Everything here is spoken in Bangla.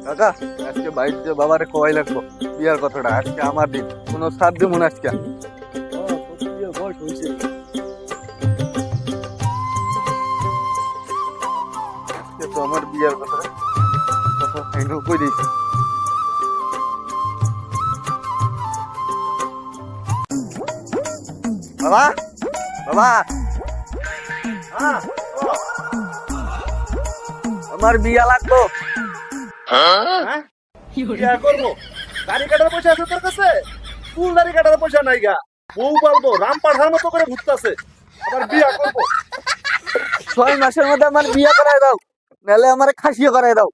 কাকা আজকে বাইরে যে বাবারে কয় লাগবো বিয়ার কথাটা, আজকে আমার দিন, কোনো সাত দিব না আজকে। বয়স হয়েছে। আজকে তো আমার বিয়ার কথাটা কথা ফাইনাল কই দিয়েছি। বাবা, বাবা, হ্যাঁ, আমার বিয়া লাগবো। হ্যাঁ? বিয়া করবো? দাড়ি কাটার পয়সা আছে তোর কাছে? চুল দাড়ি কাটার পয়সা নাই গা। বউ পালবো, রাম পাঠার মতো করে ঘুরতাছে। আবার বিয়া করবো? 6 মাসের মধ্যে আমার বিয়া করায় দাও, নাহলে আমার খাসিও করায় দাও।